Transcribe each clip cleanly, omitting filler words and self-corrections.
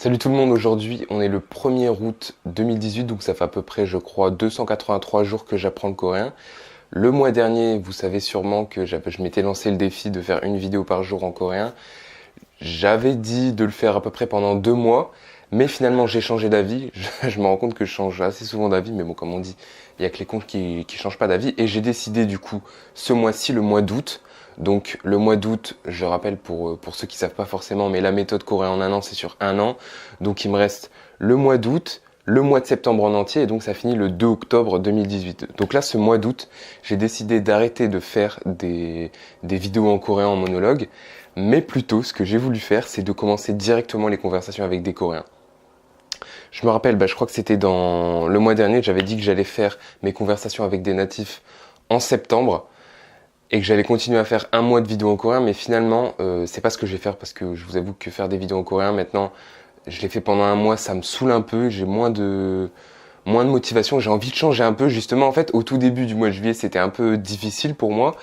Salut tout le monde, aujourd'hui on est le 1er août 2018, donc ça fait à peu près je crois 283 jours que j'apprends le coréen. Le mois dernier, vous savez sûrement que je m'étais lancé le défi de faire une vidéo par jour en coréen. J'avais dit de le faire à peu près pendant 2 mois, mais finalement j'ai changé d'avis. Je me rends compte que je change assez souvent d'avis, mais bon, comme on dit, il y a que les cons qui changent pas d'avis. Et j'ai décidé du coup ce mois-ci, le mois d'août. Donc le mois d'août, je rappelle pour ceux qui savent pas forcément, mais la méthode coréen en un an, c'est sur un an. Donc il me reste le mois d'août, le mois de septembre en entier, et donc ça finit le 2 octobre 2018. Donc là, ce mois d'août, j'ai décidé d'arrêter de faire des vidéos en coréen en monologue, mais plutôt ce que j'ai voulu faire, c'est de commencer directement les conversations avec des Coréens. Je me rappelle, je crois que c'était dans le mois dernier, j'avais dit que j'allais faire mes conversations avec des natifs en septembre, et que j'allais continuer à faire un mois de vidéos en coréen, mais finalement, c'est pas ce que je vais faire, parce que je vous avoue que faire des vidéos en coréen, maintenant, je l'ai fait pendant un mois, ça me saoule un peu, j'ai moins de motivation, j'ai envie de changer un peu. Justement, en fait, au tout début du mois de juillet, c'était un peu difficile pour moi,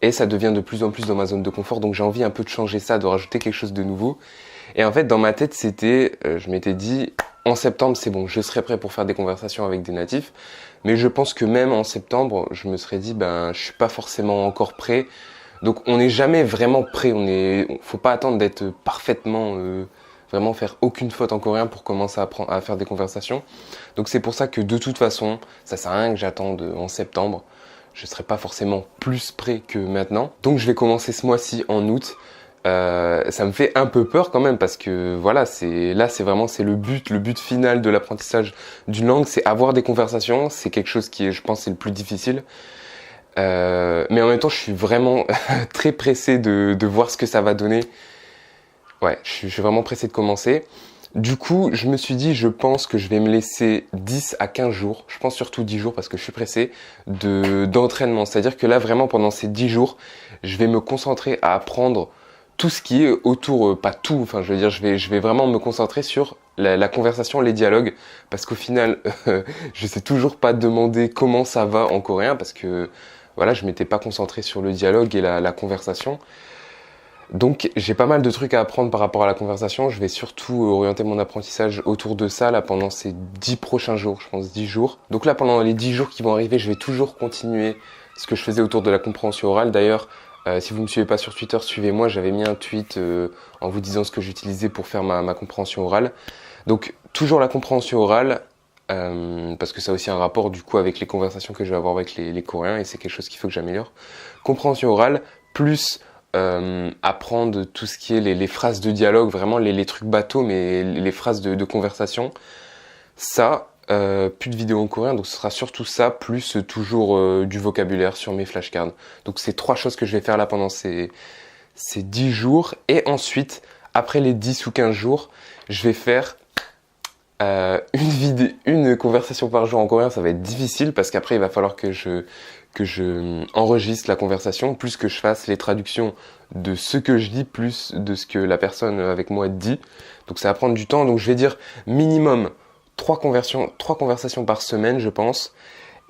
et ça devient de plus en plus dans ma zone de confort, donc j'ai envie un peu de changer ça, de rajouter quelque chose de nouveau. Et en fait, dans ma tête, je m'étais dit, en septembre, c'est bon, je serai prêt pour faire des conversations avec des natifs. Mais je pense que même en septembre, je me serais dit, je suis pas forcément encore prêt. Donc, on n'est jamais vraiment prêt. Faut pas attendre d'être parfaitement, vraiment faire aucune faute en coréen pour commencer à faire des conversations. Donc, c'est pour ça que de toute façon, ça sert à rien que j'attende en septembre. Je serai pas forcément plus prêt que maintenant. Donc, je vais commencer ce mois-ci en août. Ça me fait un peu peur quand même parce que voilà, c'est le but final de l'apprentissage d'une langue, c'est avoir des conversations. C'est quelque chose qui est, je pense, c'est le plus difficile. Mais en même temps, je suis vraiment très pressé de voir ce que ça va donner. Ouais, je suis vraiment pressé de commencer. Du coup, je me suis dit, je pense que je vais me laisser 10 à 15 jours, je pense surtout 10 jours parce que je suis pressé, d'entraînement. C'est-à-dire que là, vraiment, pendant ces 10 jours, je vais me concentrer à apprendre tout ce qui est autour, pas tout, enfin je veux dire, je vais vraiment me concentrer sur la conversation, les dialogues, parce qu'au final, je sais toujours pas demander comment ça va en coréen, parce que voilà, je m'étais pas concentré sur le dialogue et la conversation. Donc j'ai pas mal de trucs à apprendre par rapport à la conversation. Je vais surtout orienter mon apprentissage autour de ça là pendant ces 10 prochains jours, je pense 10 jours. Donc là pendant les 10 jours qui vont arriver, je vais toujours continuer ce que je faisais autour de la compréhension orale. D'ailleurs, si vous me suivez pas sur Twitter, suivez-moi, j'avais mis un tweet en vous disant ce que j'utilisais pour faire ma compréhension orale. Donc toujours la compréhension orale, parce que ça a aussi un rapport du coup avec les conversations que je vais avoir avec les Coréens et c'est quelque chose qu'il faut que j'améliore. Compréhension orale plus apprendre tout ce qui est les phrases de dialogue, vraiment les trucs bateaux, mais les phrases de conversation. Ça, plus de vidéos en coréen, donc ce sera surtout ça, plus toujours du vocabulaire sur mes flashcards. Donc c'est 3 choses que je vais faire là pendant ces 10 jours. Et ensuite, après les 10 ou 15 jours, je vais faire une conversation par jour en coréen. Ça va être difficile parce qu'après il va falloir que je enregistre la conversation, plus que je fasse les traductions de ce que je dis, plus de ce que la personne avec moi dit. Donc ça va prendre du temps. Donc je vais dire minimum 3 conversations par semaine, je pense.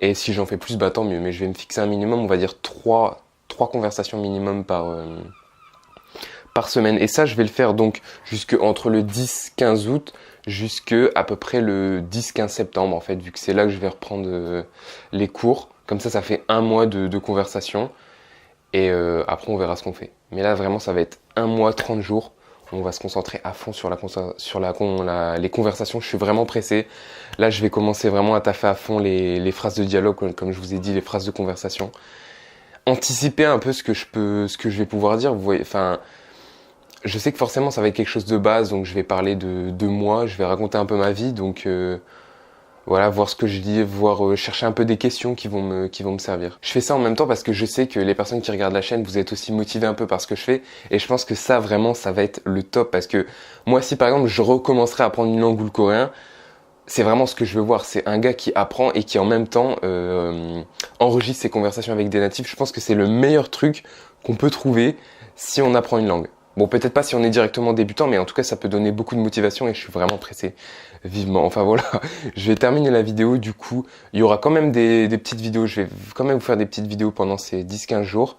Et si j'en fais plus, tant mieux. Mais je vais me fixer un minimum, on va dire 3 conversations minimum par semaine. Et ça, je vais le faire donc entre le 10-15 août jusque à peu près le 10-15 septembre en fait, vu que c'est là que je vais reprendre les cours. Comme ça fait un mois de conversation. Et après, on verra ce qu'on fait. Mais là, vraiment, ça va être un mois, 30 jours. On va se concentrer à fond sur les conversations. Je suis vraiment pressé. Là, je vais commencer vraiment à taffer à fond les phrases de dialogue, comme je vous ai dit, les phrases de conversation. Anticiper un peu ce que je vais pouvoir dire. Vous voyez, enfin, je sais que forcément, ça va être quelque chose de base. Donc, je vais parler de moi. Je vais raconter un peu ma vie. Donc, voilà, voir ce que je dis, chercher un peu des questions qui vont me servir. Je fais ça en même temps parce que je sais que les personnes qui regardent la chaîne, vous êtes aussi motivés un peu par ce que je fais. Et je pense que ça, vraiment, ça va être le top. Parce que moi, si par exemple, je recommencerais à apprendre une langue ou le coréen, c'est vraiment ce que je veux voir. C'est un gars qui apprend et qui en même temps enregistre ses conversations avec des natifs. Je pense que c'est le meilleur truc qu'on peut trouver si on apprend une langue. Bon, peut-être pas si on est directement débutant, mais en tout cas, ça peut donner beaucoup de motivation et je suis vraiment pressé, vivement. Enfin voilà, je vais terminer la vidéo. Du coup, il y aura quand même des petites vidéos. Je vais quand même vous faire des petites vidéos pendant ces 10-15 jours.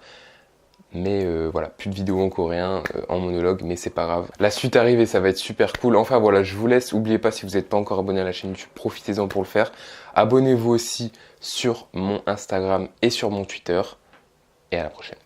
Mais voilà, plus de vidéos en coréen, en monologue, mais c'est pas grave. La suite arrive et ça va être super cool. Enfin voilà, je vous laisse. N'oubliez pas, si vous n'êtes pas encore abonné à la chaîne YouTube, profitez-en pour le faire. Abonnez-vous aussi sur mon Instagram et sur mon Twitter. Et à la prochaine.